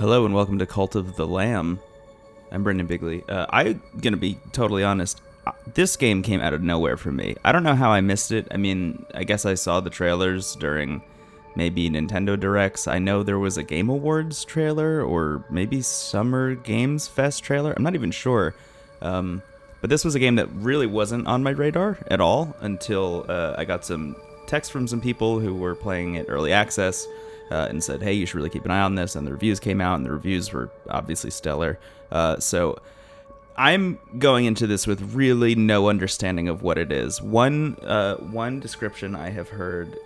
Hello and welcome to Cult of the Lamb. I'm Brendon Bigley. I'm gonna be totally honest. This game came out of nowhere for me. I don't know how I missed it. I mean, I guess I saw the trailers during maybe Nintendo Directs. I know there was a Game Awards trailer or maybe Summer Games Fest trailer. I'm not even sure. But this was a game that really wasn't on my radar at all until I got some text from some people who were playing it early access and said, hey, you should really keep an eye on this. And the reviews came out, and the reviews were obviously stellar. So I'm going into this with really no understanding of what it is. One description I have heard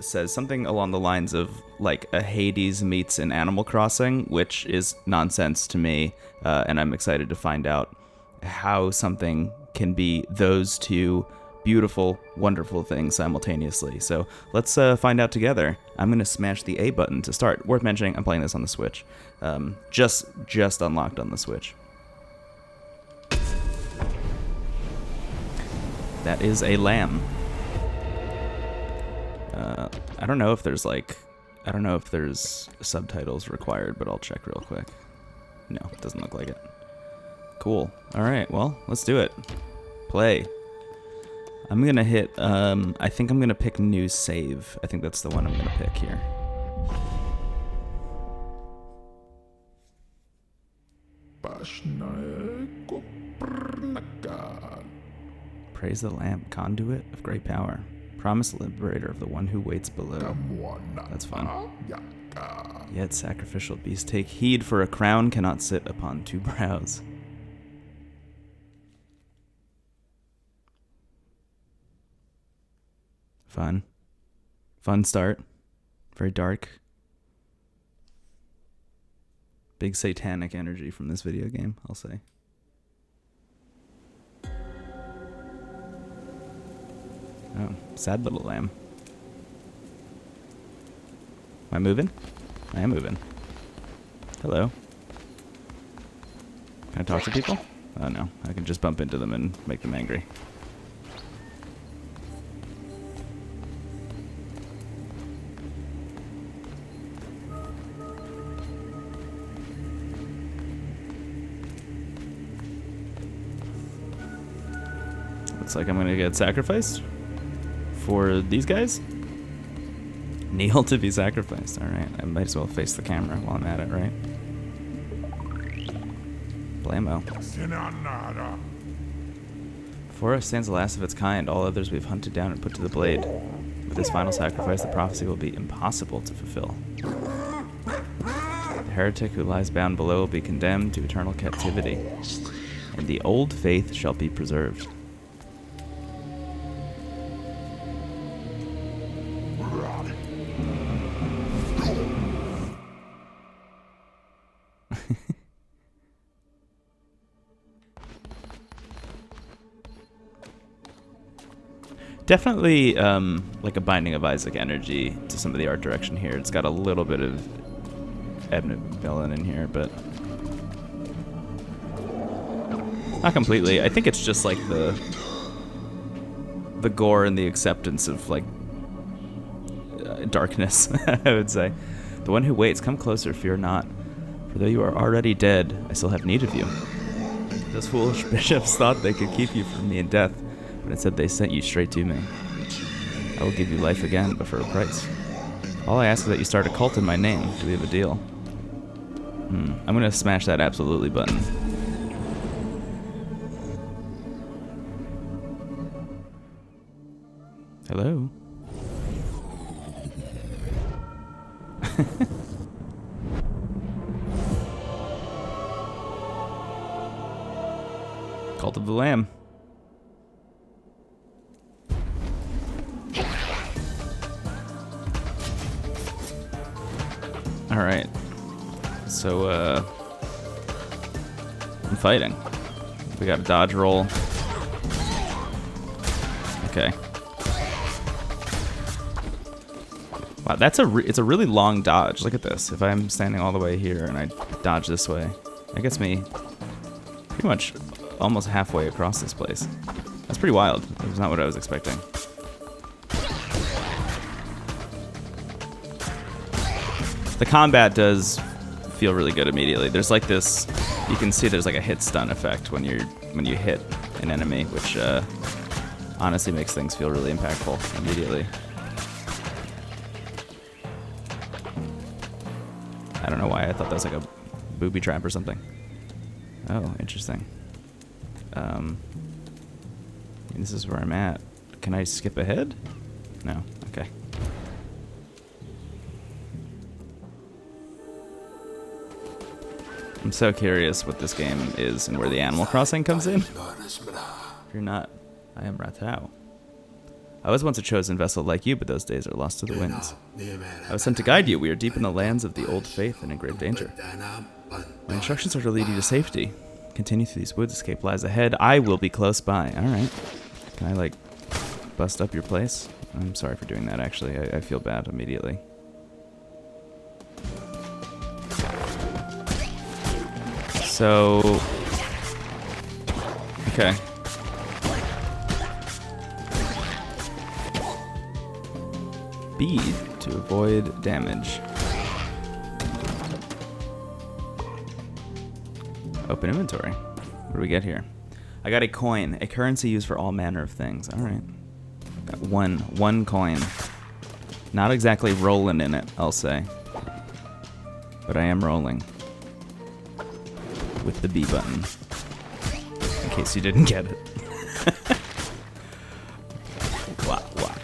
says something along the lines of like a Hades meets an Animal Crossing, which is nonsense to me, and I'm excited to find out how something can be those two beautiful, wonderful things simultaneously. So let's find out together. I'm going to smash the A button to start. Worth mentioning, I'm playing this on the Switch. Just unlocked on the Switch. That is a lamb. I don't know if there's subtitles required, but I'll check real quick. No, it doesn't look like it. Cool. All right, well, let's do it. Play. I'm going to hit, I think I'm going to pick new save. I think that's the one I'm going to pick here. Praise the Lamb, conduit of great power. Promised liberator of the one who waits below. That's fun. Yet sacrificial beast, take heed, for a crown cannot sit upon two brows. Fun start. Very dark. Big satanic energy from this video game, I'll say. Oh, sad little lamb. Am I moving? I am moving. Hello. Can I talk to people? Oh no, I can just bump into them and make them angry. Looks like I'm gonna get sacrificed for these guys. Kneel to be sacrificed. Alright, I might as well face the camera while I'm at it, right? Blammo. Before us stands the last of its kind. All others we've hunted down and put to the blade. With this final sacrifice, the prophecy will be impossible to fulfill. The heretic who lies bound below will be condemned to eternal captivity, and the old faith shall be preserved. Definitely like a Binding of Isaac energy to some of the art direction here. It's got a little bit of Edmund Villain in here, but not completely. I think it's just like the gore and the acceptance of like darkness, I would say. The one who waits, come closer, fear not. For though you are already dead, I still have need of you. Those foolish bishops thought they could keep you from me in death, but instead they sent you straight to me. I will give you life again, but for a price. All I ask is that you start a cult in my name. Do we have a deal? I'm going to smash that absolutely button. Hello? Cult of the Lamb. Alright. So, I'm fighting. We got a dodge roll. Okay. Wow, it's a really long dodge. Look at this. If I'm standing all the way here and I dodge this way, that gets me pretty much almost halfway across this place. That's pretty wild. That was not what I was expecting. The combat does feel really good immediately. There's like this, you can see there's like a hit stun effect when you hit an enemy, which honestly makes things feel really impactful immediately. I don't know why I thought that was like a booby trap or something. Oh, interesting. This is where I'm at. Can I skip ahead? No. Okay. I'm so curious what this game is and where the Animal Crossing comes in. If you're not, I am Ratau. I was once a chosen vessel like you, but those days are lost to the winds. I was sent to guide you. We are deep in the lands of the old faith and in grave danger. My instructions are to lead you to safety. Continue through these woods, escape lies ahead. I will be close by. Alright. Can I, like, bust up your place? I'm sorry for doing that, actually. I feel bad immediately. So... okay. Speed to avoid damage. Open inventory. What do we get here? I got a coin, a currency used for all manner of things. All right. Got one coin. Not exactly rolling in it, I'll say. But I am rolling. With the B button. In case you didn't get it. Wah, wah.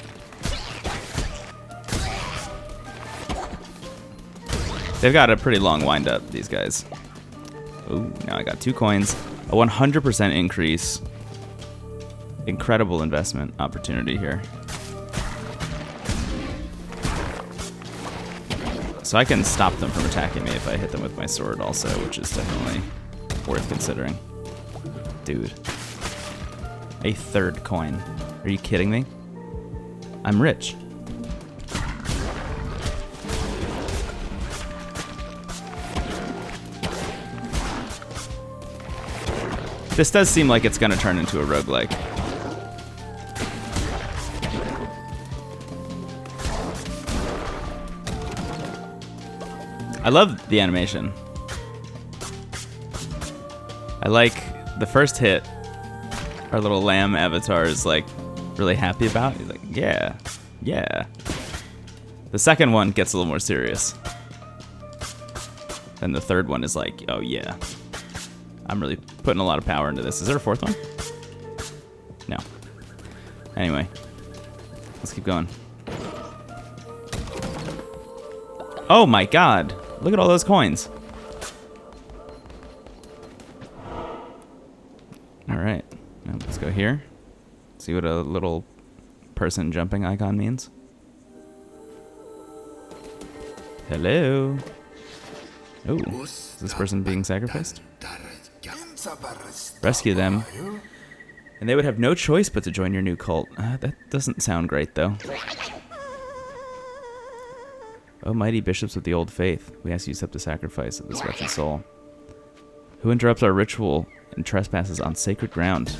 They've got a pretty long wind up, these guys. Ooh, now I got 2 coins. A 100% increase. Incredible investment opportunity here. So I can stop them from attacking me if I hit them with my sword also, which is definitely worth considering. Dude. A 3rd coin. Are you kidding me? I'm rich. This does seem like it's going to turn into a roguelike. I love the animation. I like the first hit. Our little lamb avatar is like really happy about. He's like, yeah, yeah. The second one gets a little more serious. And the third one is like, oh yeah. I'm really putting a lot of power into this. Is there a 4th one? No. Anyway. Let's keep going. Oh my god. Look at all those coins. Alright. Now let's go here. See what a little person jumping icon means. Hello. Oh, is this person being sacrificed? Rescue them. And they would have no choice but to join your new cult. That doesn't sound great, though. O mighty bishops of the old faith, we ask you to accept the sacrifice of this wretched soul. Who interrupts our ritual and trespasses on sacred ground?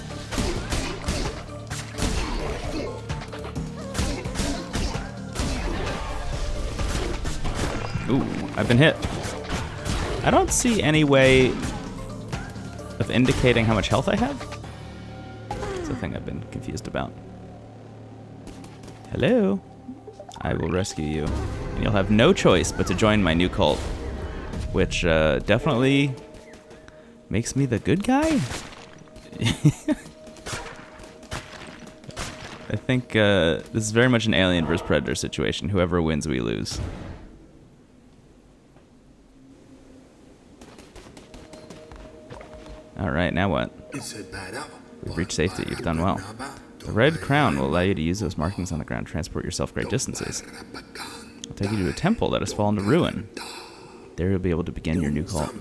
Ooh, I've been hit. I don't see any way of indicating how much health I have. That's the thing I've been confused about. Hello. I will rescue you. And you'll have no choice but to join my new cult. Which definitely makes me the good guy? I think this is very much an Alien vs. Predator situation. Whoever wins, we lose. Alright, now what? We've reached safety. You've done well. The red crown will allow you to use those markings on the ground to transport yourself great distances. I'll take you to a temple that has fallen to ruin. There you'll be able to begin your new cult.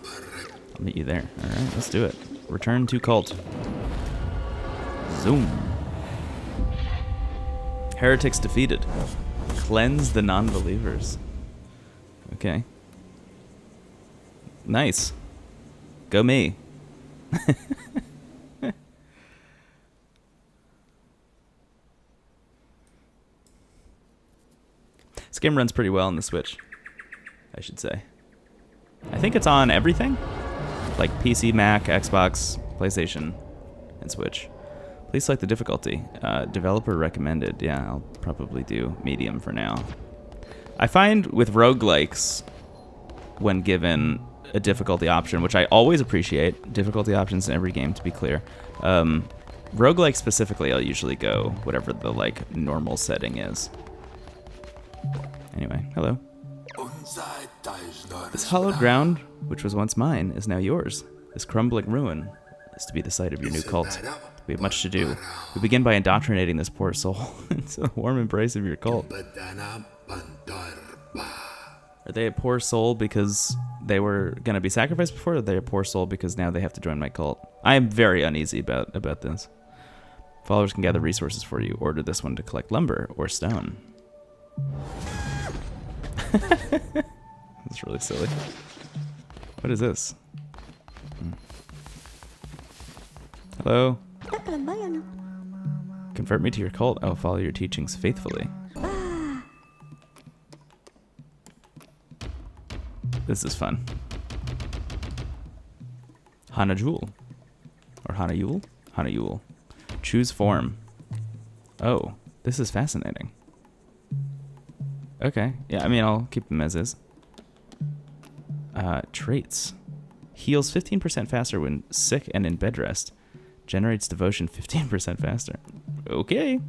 I'll meet you there. Alright, let's do it. Return to cult. Zoom. Heretics defeated. Cleanse the non-believers. Okay. Nice. Go me. This game runs pretty well on the Switch, I should say. I think it's on everything, like PC, Mac, Xbox, PlayStation, and Switch. Please select the difficulty. Developer recommended. Yeah, I'll probably do medium for now. I find with roguelikes, when given a difficulty option, which I always appreciate, difficulty options in every game, to be clear. Roguelike specifically, I'll usually go whatever the like normal setting is. Anyway, hello. This hallowed ground, which was once mine, is now yours. This crumbling ruin is to be the site of your new cult. We have much to do. We begin by indoctrinating this poor soul into the warm embrace of your cult. Are they a poor soul because they were going to be sacrificed before, or are they a poor soul because now they have to join my cult? I am very uneasy about this. Followers can gather resources for you. Order this one to collect lumber or stone. That's really silly. What is this? Hello? Convert me to your cult. I will follow your teachings faithfully. This is fun. Hana Jewel. Or Hana Yule? Hana Yule. Choose form. Oh, this is fascinating. Okay. Yeah, I mean, I'll keep them as is. Traits. Heals 15% faster when sick and in bed rest. Generates devotion 15% faster. Okay.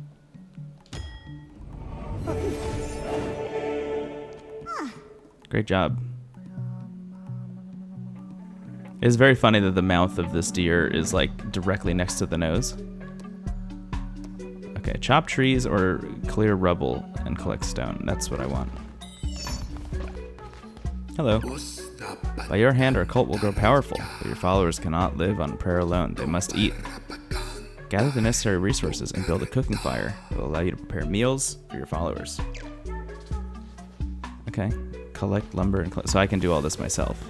Great job. It's very funny that the mouth of this deer is like directly next to the nose. Okay, chop trees or clear rubble and collect stone. That's what I want. Hello. By your hand, our cult will grow powerful, but your followers cannot live on prayer alone. They must eat. Gather the necessary resources and build a cooking fire that will allow you to prepare meals for your followers. Okay. Collect lumber and so I can do all this myself.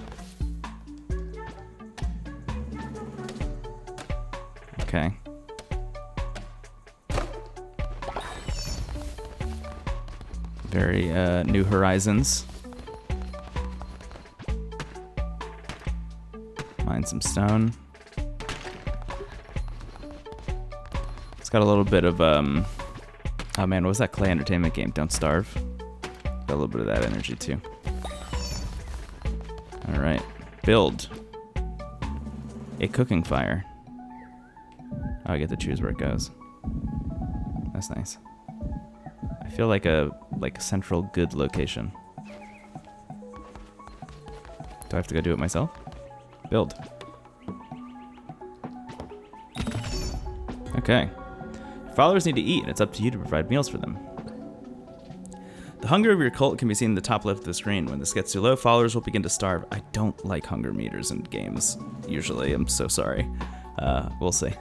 Okay. Very New Horizons. Mine some stone. It's got a little bit of oh man, what was that Clay Entertainment game? Don't Starve. Got a little bit of that energy too. All right, build a cooking fire. Oh, I get to choose where it goes. That's nice. I feel like a central good location. Do I have to go do it myself? Build. Okay. Followers need to eat, and it's up to you to provide meals for them. The hunger of your cult can be seen in the top left of the screen. When this gets too low, followers will begin to starve. I don't like hunger meters in games, usually. I'm so sorry. We'll see.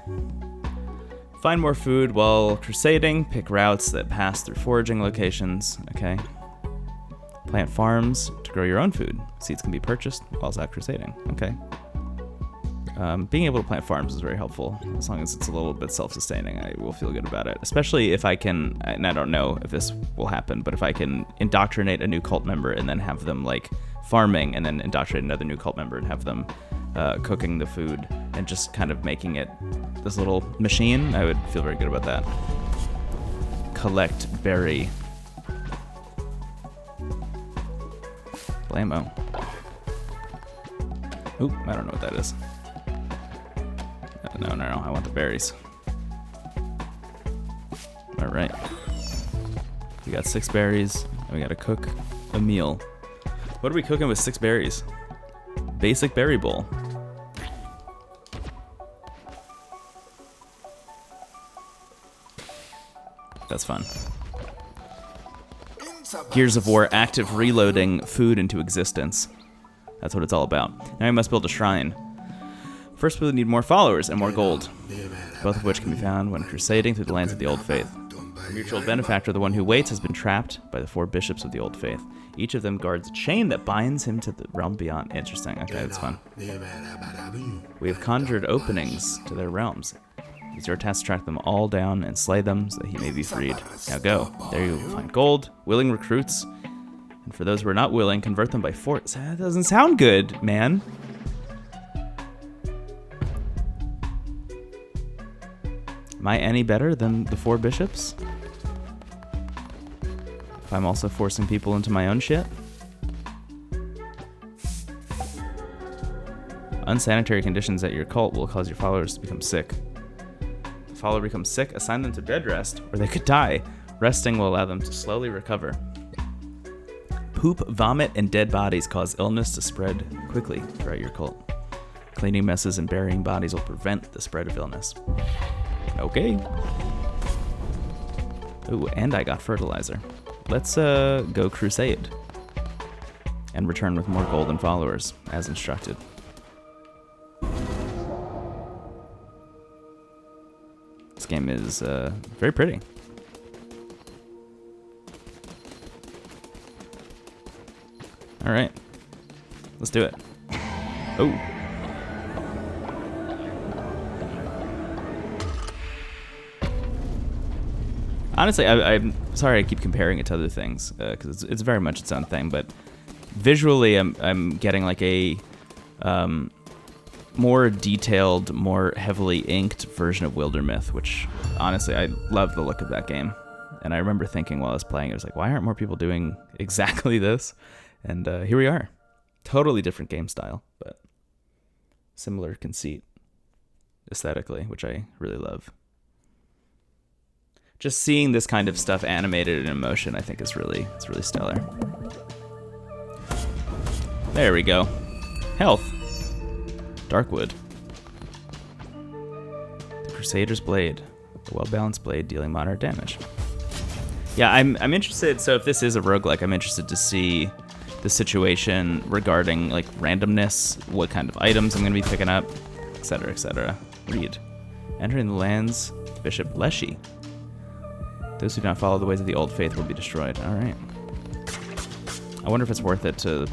Find more food while crusading. Pick routes that pass through foraging locations. Okay. Plant farms to grow your own food. Seeds can be purchased while out crusading. Okay. Being able to plant farms is very helpful. As long as it's a little bit self-sustaining, I will feel good about it. Especially if I can, and I don't know if this will happen, but if I can indoctrinate a new cult member and then have them like farming and then indoctrinate another new cult member and have them cooking the food and just kind of making it this little machine, I would feel very good about that. Collect berry. Blammo. Oop, I don't know what that is. No, I want the berries. All right. We got 6 berries, and we gotta cook a meal. What are we cooking with 6 berries? Basic berry bowl. That's fun. Gears of War active reloading food into existence. That's what it's all about. Now we must build a shrine. First, we'll need more followers and more gold, both of which can be found when crusading through the lands of the Old Faith. Our mutual benefactor, the one who waits, has been trapped by the 4 bishops of the Old Faith. Each of them guards a chain that binds him to the realm beyond. Interesting. Okay, that's fun. We have conjured openings to their realms. It's your task to track them all down and slay them so that he may be freed. Now go. There you will find gold, willing recruits, And for those who are not willing, convert them by force. That doesn't sound good, man. Am I any better than the 4 bishops? If I'm also forcing people into my own shit? Unsanitary conditions at your cult will cause your followers to become sick. If a follower becomes sick, assign them to bed rest, or they could die. Resting will allow them to slowly recover. Poop, vomit, and dead bodies cause illness to spread quickly throughout your cult. Cleaning messes and burying bodies will prevent the spread of illness. Okay. Ooh, and I got fertilizer. Let's go crusade. And return with more golden followers, as instructed. This game is very pretty. All right, let's do it. Oh. Honestly, I'm sorry I keep comparing it to other things, because it's very much its own thing, but visually I'm getting like a more detailed, more heavily inked version of Wildermyth, which honestly, I love the look of that game. And I remember thinking while I was playing, it was like, why aren't more people doing exactly this? And here we are. Totally different game style, but similar conceit aesthetically, which I really love. Just seeing this kind of stuff animated in motion, I think it's really stellar. There we go. Health. Darkwood. The Crusader's Blade. A well-balanced blade dealing moderate damage. Yeah, I'm interested, so if this is a roguelike, I'm interested to see the situation regarding like randomness, what kind of items I'm going to be picking up, etc., etc. Read. Entering the lands, Bishop Leshy. Those who do not follow the ways of the old faith will be destroyed. All right. I wonder if it's worth it to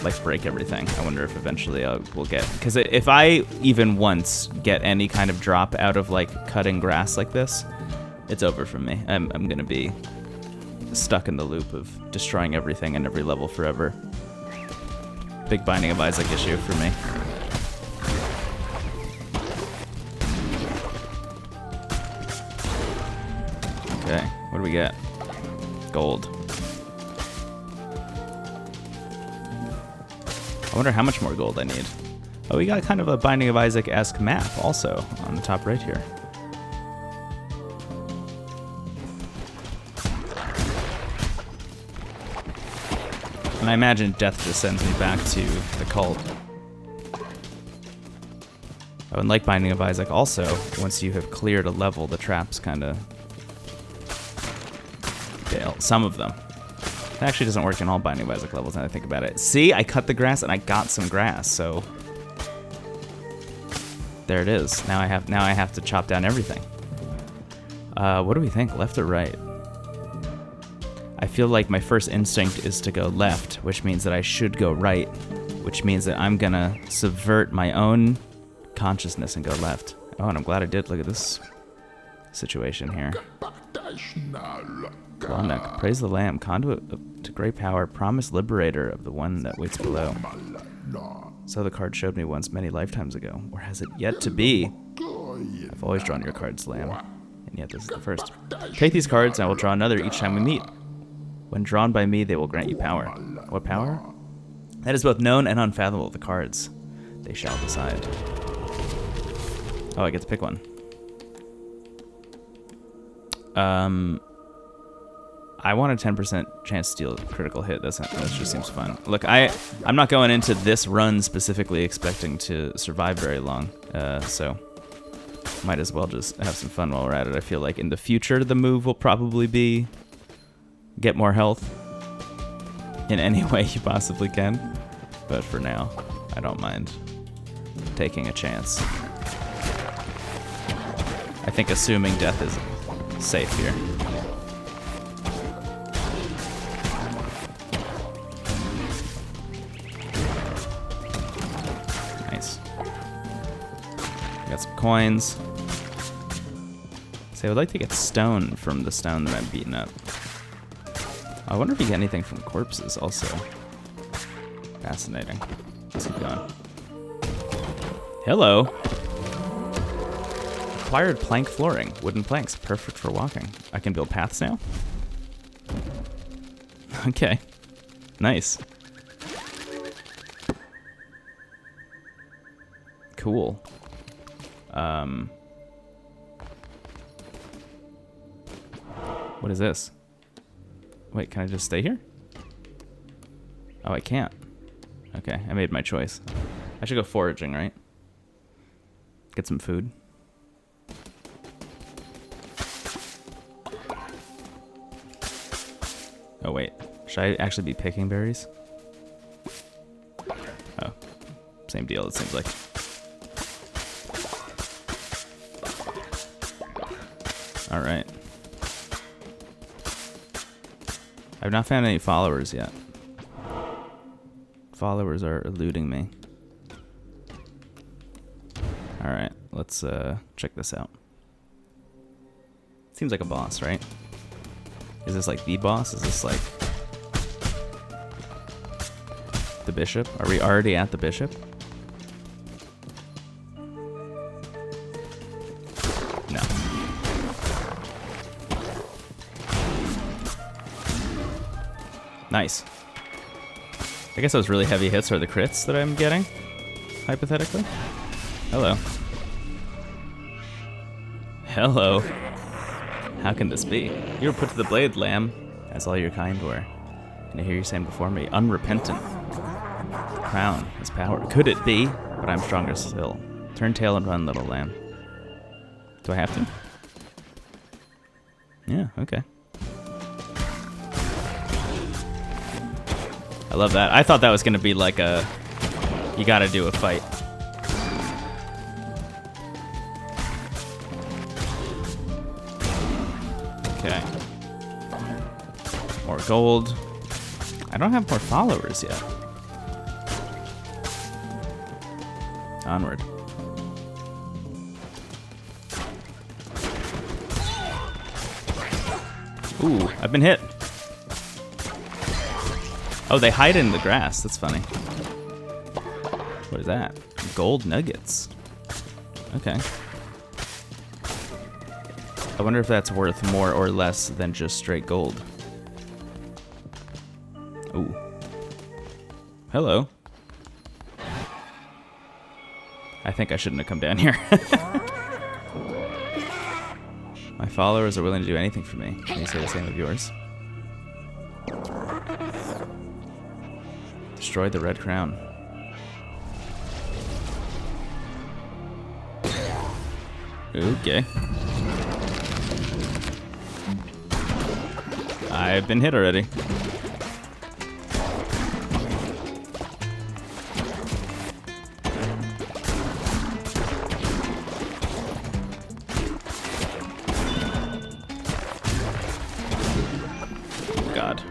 like break everything. I wonder if eventually we'll get, because if I even once get any kind of drop out of like cutting grass like this, it's over for me. I'm gonna be stuck in the loop of destroying everything in every level forever. Big Binding of Isaac issue for me. Okay, what do we get? Gold. I wonder how much more gold I need. Oh, we got kind of a Binding of Isaac-esque map also on the top right here. And I imagine death just sends me back to the cult. Oh, and like Binding of Isaac also, once you have cleared a level, the traps kind of fail. Some of them. It actually doesn't work in all Binding of Isaac levels now that I think about it. See, I cut the grass and I got some grass, so there it is. Now I have to chop down everything. What do we think, left or right? I feel like my first instinct is to go left, which means that I should go right, which means that I'm gonna subvert my own consciousness and go left. Oh, and I'm glad I did. Look at this situation here. Klondike, praise the Lamb, conduit to great power, promise liberator of the one that waits below. So the card showed me once many lifetimes ago, or has it yet to be? I've always drawn your cards, Lamb, and yet this is the first. Take these cards, and I will draw another each time we meet. When drawn by me, they will grant you power. What power? That is both known and unfathomable. The cards, they shall decide. Oh, I get to pick one. I want a 10% chance to deal a critical hit. That just seems fun. Look, I'm not going into this run specifically expecting to survive very long, so might as well just have some fun while we're at it. I feel like in the future, the move will probably be get more health in any way you possibly can, but for now, I don't mind taking a chance. I think assuming death is safe here. Nice. Got some coins. So I would like to get stone from the stone that I'm beating up. I wonder if you get anything from corpses also. Fascinating. Let's keep going. Hello. Acquired plank flooring. Wooden planks. Perfect for walking. I can build paths now? Okay. Nice. Cool. What is this? Wait, can I just stay here? Oh, I can't. Okay, I made my choice. I should go foraging, right? Get some food. Oh, wait. Should I actually be picking berries? Oh. Same deal, it seems like. Alright. I've not found any followers yet. Followers are eluding me. Alright, let's check this out. Seems like a boss, right? Is this like the boss? Is this like the bishop? Are we already at the bishop? No. Nice. I guess those really heavy hits are the crits that I'm getting, hypothetically. Hello. Hello. How can this be? You were put to the blade, lamb, as all your kind were. And I hear you saying before me, unrepentant. Crown is power. Could it be? But I'm stronger still. Turn tail and run, little lamb. Do I have to? Yeah, okay. I love that. I thought that was going to be like a, you gotta do a fight. Okay. More gold. I don't have more followers yet. Onward. Ooh, I've been hit. Oh, they hide in the grass. That's funny. What is that? Gold nuggets. Okay. I wonder if that's worth more or less than just straight gold. Ooh. Hello. I think I shouldn't have come down here. My followers are willing to do anything for me. Can you say the same of yours? Destroy the red crown. Okay. I've been hit already. God.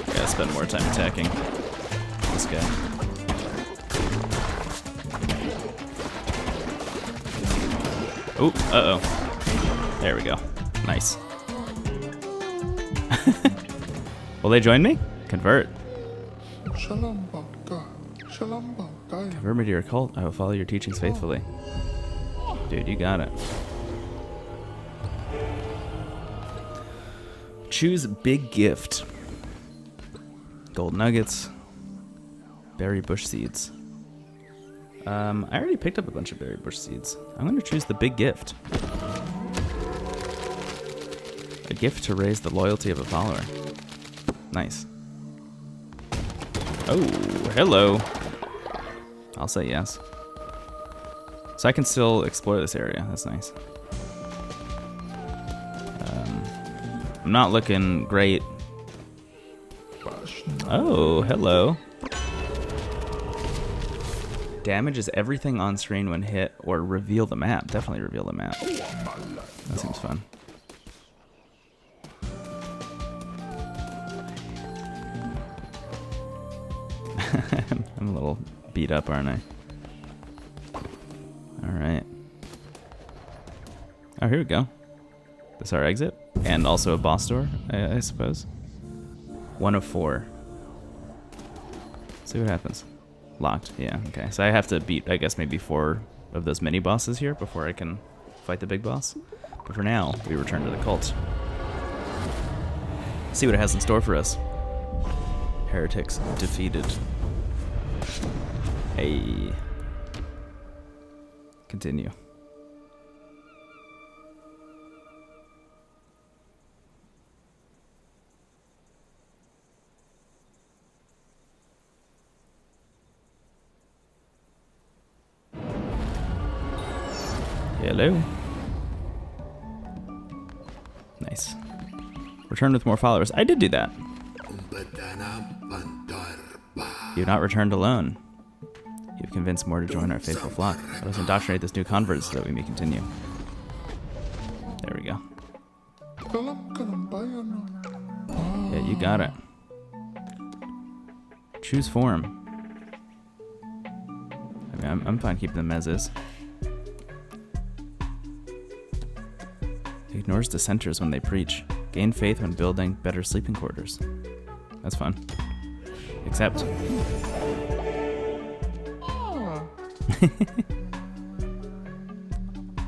Gotta spend more time attacking this guy. Oh, uh-oh. There we go. Nice. Will they join me? Convert. Convert me to your cult. I will follow your teachings faithfully. Dude, you got it. Choose big gift. Gold nuggets. Berry bush seeds. I already picked up a bunch of berry bush seeds. I'm going to choose the big gift. A gift to raise the loyalty of a follower. Nice. Oh, hello. I'll say yes. So I can still explore this area. That's nice. I'm not looking great. Oh, hello. Damages everything on screen when hit, or reveal the map. Definitely reveal the map. That seems fun. I'm a little beat up, aren't I? Alright. Oh, here we go. This is our exit. And also a boss door, I suppose. 1 of 4. See what happens. Locked, yeah, okay. So I have to beat, I guess, maybe 4 of those mini bosses here before I can fight the big boss. But for now, we return to the cult. See what it has in store for us. Heretics defeated. Hey. Continue. Hello. Nice. Return with more followers. I did do that. You have not returned alone. You've convinced more to join our faithful flock. Let us indoctrinate this new convert so that we may continue. There we go. Yeah, you got it. Choose form. I mean, I'm fine keeping them as is. Ignores dissenters when they preach. Gain faith when building better sleeping quarters. That's fun. Except.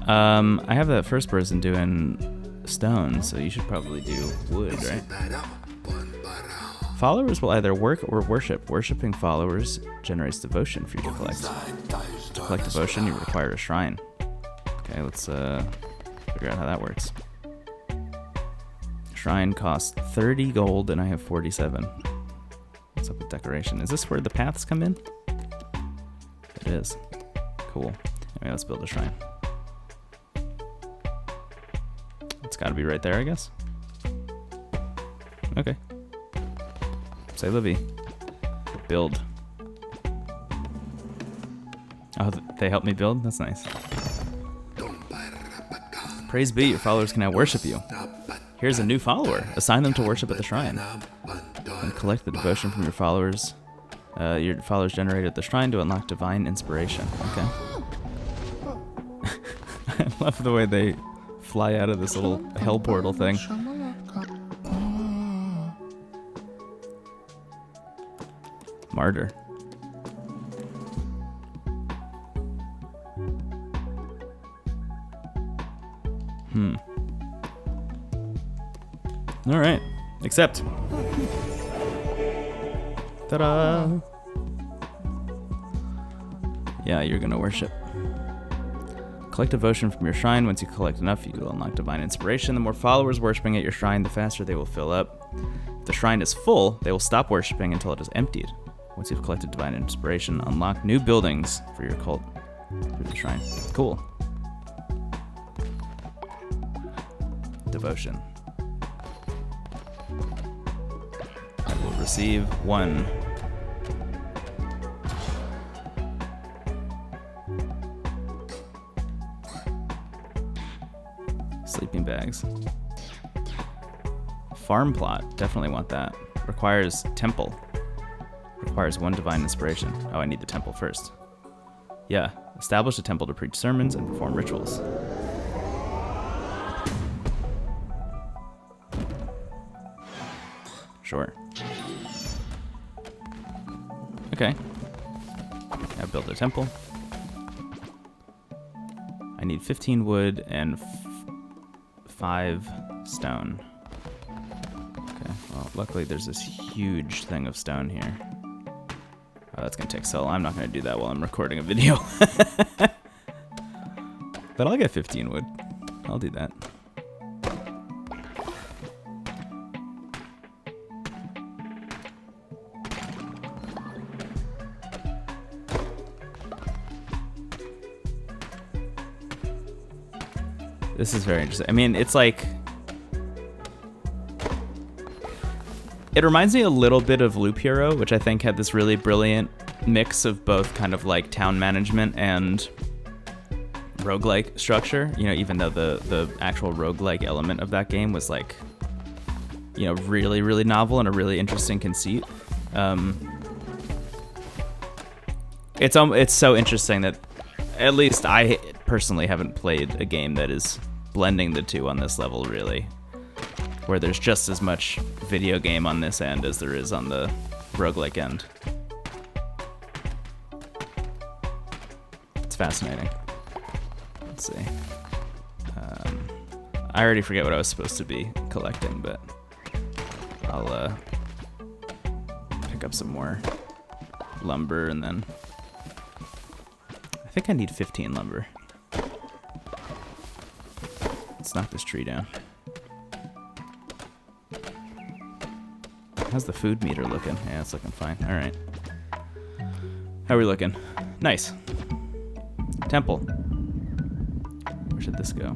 I have that first person doing stone, so you should probably do wood, right? Followers will either work or worship. Worshipping followers generates devotion for you to collect. To collect devotion, you require a shrine. Okay, let's figure out how that works. Shrine costs 30 gold and I have 47. What's up with decoration? Is this where the paths come in? It is. Cool. Anyway, let's build a shrine. It's gotta be right there, I guess. Okay. Say Livy. Build. Oh, they helped me build? That's nice. Praise be, your followers can now worship you. Here's a new follower. Assign them to worship at the shrine. And collect the devotion from your followers. Your followers generated at the shrine to unlock divine inspiration. Okay. I love the way they fly out of this little hell portal thing. Martyr. Alright. Accept. Ta-da! Yeah, you're gonna worship. Collect devotion from your shrine. Once you collect enough, you will unlock divine inspiration. The more followers worshiping at your shrine, the faster they will fill up. If the shrine is full, they will stop worshiping until it is emptied. Once you've collected divine inspiration, unlock new buildings for your cult through the shrine. Cool. Devotion. I will receive 1. Sleeping bags. Farm plot. Definitely want that. Requires temple. Requires 1 divine inspiration. Oh, I need the temple first. Yeah. Establish a temple to preach sermons and perform rituals. Sure. Okay. I built a temple. I need 15 wood and 5 stone. Okay, well, luckily there's this huge thing of stone here. Oh, that's gonna take so long. I'm not gonna do that while I'm recording a video. But I'll get 15 wood. I'll do that. This is very interesting. I mean, it's like... It reminds me a little bit of Loop Hero, which I think had this really brilliant mix of both kind of like town management and roguelike structure. You know, even though the actual roguelike element of that game was like, you know, really, really novel and a really interesting conceit. It's so interesting that at least I personally haven't played a game that is blending the two on this level, really, where there's just as much video game on this end as there is on the roguelike end. It's fascinating. Let's see. I already forget what I was supposed to be collecting, but I'll pick up some more lumber, and then I think I need 15 lumber. Let's knock this tree down. How's the food meter looking? Yeah, it's looking fine. All right. How are we looking? Nice. Temple. Where should this go?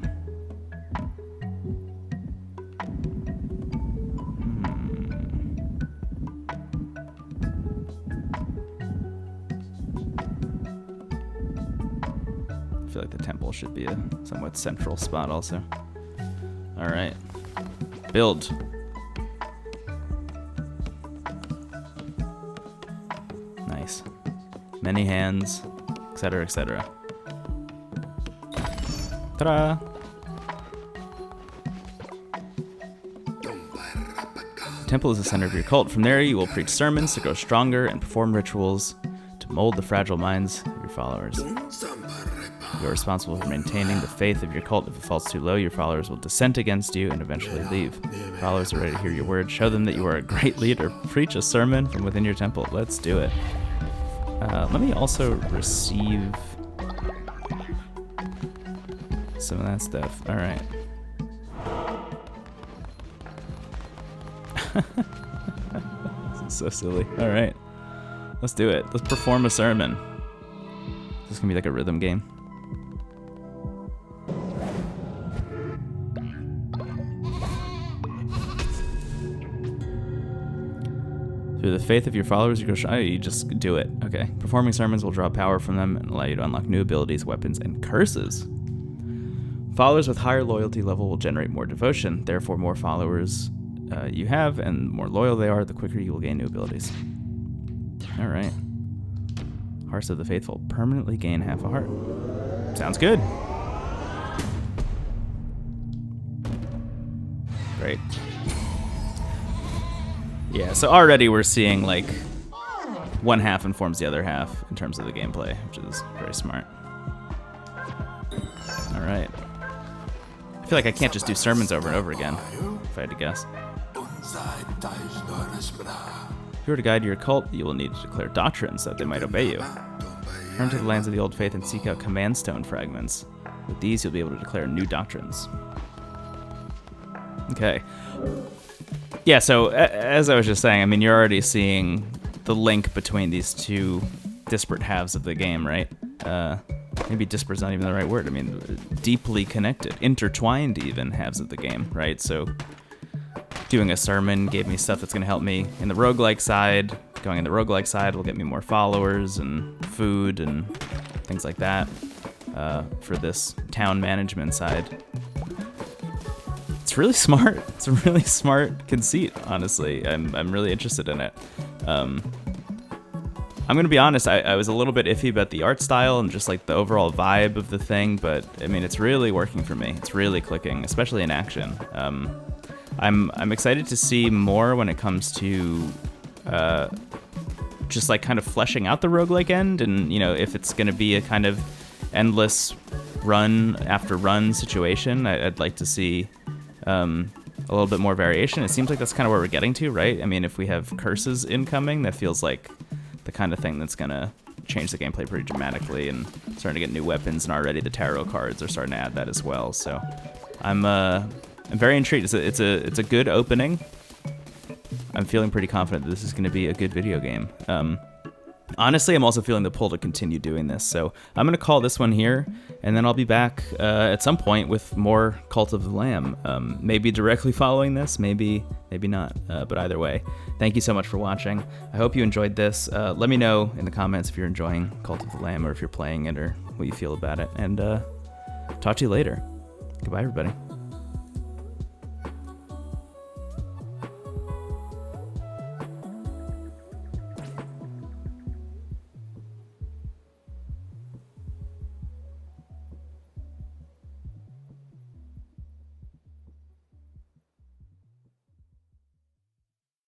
I feel like the temple should be a somewhat central spot also. All right. Build. Nice. Many hands, etc., etc. Ta-da! The temple is the center of your cult. From there, you will preach sermons to grow stronger and perform rituals to mold the fragile minds of your followers. You are responsible for maintaining the faith of your cult. If it falls too low, your followers will dissent against you and eventually leave. Followers are ready to hear your words. Show them that you are a great leader. Preach a sermon from within your temple. Let's do it. Let me also receive some of that stuff. All right. This is so silly. All right. Let's do it. Let's perform a sermon. Is this going to be like a rhythm game? Through the faith of your followers, you go. Oh, you just do it. Okay. Performing sermons will draw power from them and allow you to unlock new abilities, weapons, and curses. Followers with higher loyalty level will generate more devotion. Therefore, more followers you have and the more loyal they are, the quicker you will gain new abilities. All right. Hearts of the Faithful. Permanently gain half a heart. Sounds good. Great. Yeah, so already we're seeing like one half informs the other half in terms of the gameplay, which is very smart. All right. I feel like I can't just do sermons over and over again, if I had to guess. If you were to guide your cult, you will need to declare doctrines that they might obey you. Turn to the lands of the old faith and seek out command stone fragments. With these, you'll be able to declare new doctrines. Okay. Yeah, so as I was just saying, I mean, you're already seeing the link between these two disparate halves of the game, right? Maybe disparate is not even the right word. I mean, deeply connected, intertwined even halves of the game, right? So doing a sermon gave me stuff that's going to help me in the roguelike side. Going in the roguelike side will get me more followers and food and things like that. For this town management side, it's really smart. It's a really smart conceit, honestly. I'm really interested in it. I'm going to be honest, I was a little bit iffy about the art style and just like the overall vibe of the thing, but I mean, it's really working for me. It's really clicking, especially in action. I'm excited to see more when it comes to just like kind of fleshing out the roguelike end, and you know, if it's going to be a kind of endless run after run situation, I'd like to see a little bit more variation. It seems like that's kind of where we're getting to, right? I mean, if we have curses incoming, that feels like the kind of thing that's gonna change the gameplay pretty dramatically, and starting to get new weapons, and already the tarot cards are starting to add that as well. So I'm very intrigued. It's a good opening. I'm feeling pretty confident that this is going to be a good video game. Honestly, I'm also feeling the pull to continue doing this. So I'm going to call this one here, and then I'll be back at some point with more Cult of the Lamb. Maybe directly following this, maybe not. But either way, thank you so much for watching. I hope you enjoyed this. Let me know in the comments if you're enjoying Cult of the Lamb, or if you're playing it, or what you feel about it. And talk to you later. Goodbye, everybody.